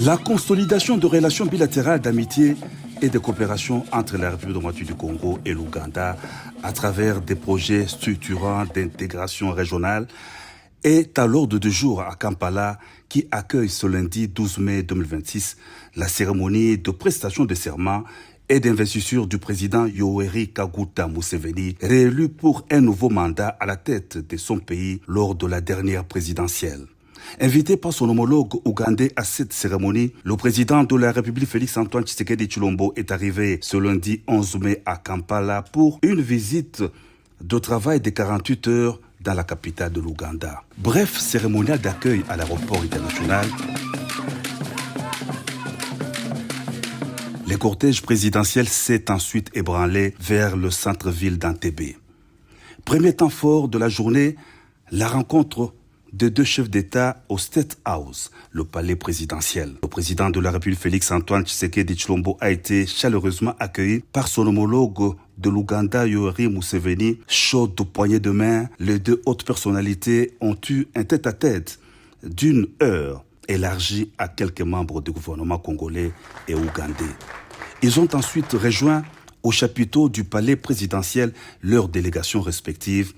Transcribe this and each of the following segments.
La consolidation de relations bilatérales d'amitié et de coopération entre la République démocratique du Congo et l'Ouganda à travers des projets structurants d'intégration régionale est à l'ordre du jour à Kampala qui accueille ce lundi 12 mai 2026 la cérémonie de prestation de serment et d'investiture du président Yoweri Kaguta Museveni, réélu pour un nouveau mandat à la tête de son pays lors de la dernière présidentielle. Invité par son homologue ougandais à cette cérémonie, le président de la République Félix-Antoine Tshisekedi Tshilombo est arrivé ce lundi 11 mai à Kampala pour une visite de travail de 48 heures dans la capitale de l'Ouganda. Bref, cérémonial d'accueil à l'aéroport international. Le cortège présidentiel s'est ensuite ébranlé vers le centre-ville d'Entebbe. Premier temps fort de la journée, la rencontre de deux chefs d'État au State House, le palais présidentiel. Le président de la République Félix-Antoine Tshisekedi Tshilombo a été chaleureusement accueilli par son homologue de l'Ouganda, Yoweri Museveni. Chaud de poignée de main, les deux hautes personnalités ont eu un tête-à-tête d'une heure élargi à quelques membres du gouvernement congolais et ougandais. Ils ont ensuite rejoint au chapiteau du palais présidentiel leurs délégations respectives,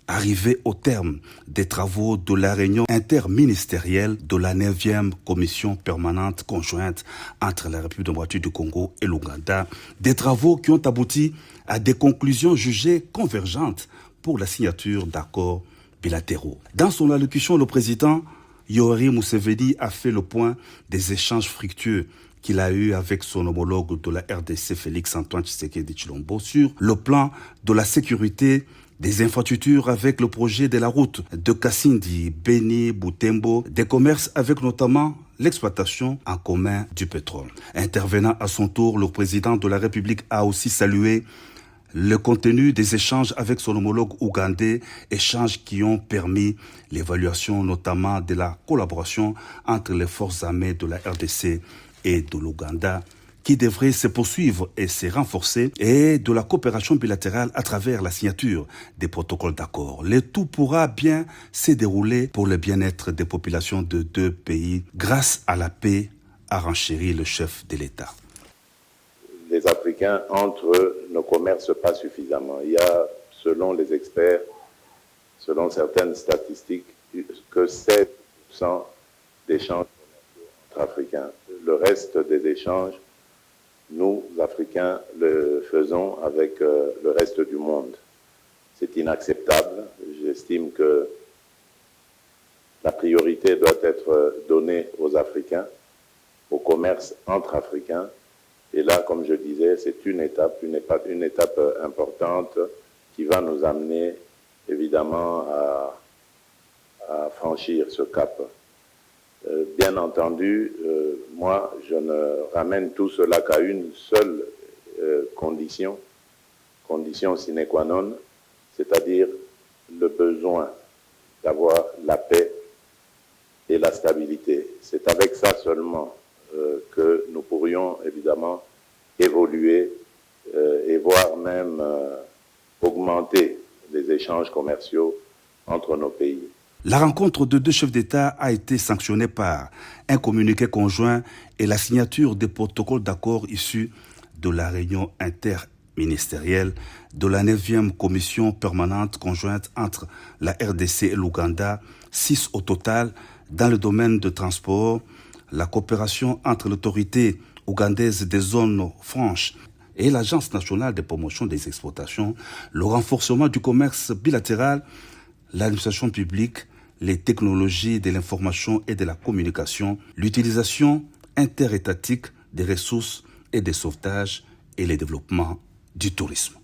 arrivés au terme des travaux de la réunion interministérielle de la 9e commission permanente conjointe entre la République démocratique du Congo et l'Ouganda, des travaux qui ont abouti à des conclusions jugées convergentes pour la signature d'accords bilatéraux. Dans son allocution, le président Yoweri Museveni a fait le point des échanges fructueux qu'il a eu avec son homologue de la RDC Félix-Antoine Tshisekedi Tshilombo sur le plan de la sécurité, des infrastructures avec le projet de la route de Kassindi, Beni, Butembo, des commerces avec notamment l'exploitation en commun du pétrole. Intervenant à son tour, le président de la République a aussi salué le contenu des échanges avec son homologue ougandais, échanges qui ont permis l'évaluation notamment de la collaboration entre les forces armées de la RDC et de l'Ouganda, qui devrait se poursuivre et se renforcer, et de la coopération bilatérale à travers la signature des protocoles d'accord. Le tout pourra bien se dérouler pour le bien-être des populations de deux pays grâce à la paix, a renchéri le chef de l'État. Les Africains, entre eux, ne commercent pas suffisamment. Il y a, selon les experts, selon certaines statistiques, que 7% d'échanges entre Africains. Le reste des échanges, nous, Africains, le faisons avec le reste du monde. C'est inacceptable. J'estime que la priorité doit être donnée aux Africains, au commerce entre Africains. Et là, comme je disais, c'est une étape importante qui va nous amener évidemment à franchir ce cap. Bien entendu, moi, je ne ramène tout cela qu'à une seule condition sine qua non, c'est-à-dire le besoin d'avoir la paix et la stabilité. C'est avec ça seulement que nous pourrions évidemment évoluer et voire même augmenter les échanges commerciaux entre nos pays. La rencontre de deux chefs d'État a été sanctionnée par un communiqué conjoint et la signature des protocoles d'accord issus de la réunion interministérielle de la 9e commission permanente conjointe entre la RDC et l'Ouganda, 6 au total dans le domaine de transport, la coopération entre l'autorité ougandaise des zones franches et l'Agence nationale de promotion des exportations, le renforcement du commerce bilatéral, l'administration publique, les technologies de l'information et de la communication, l'utilisation interétatique des ressources et des sauvetages et le développement du tourisme.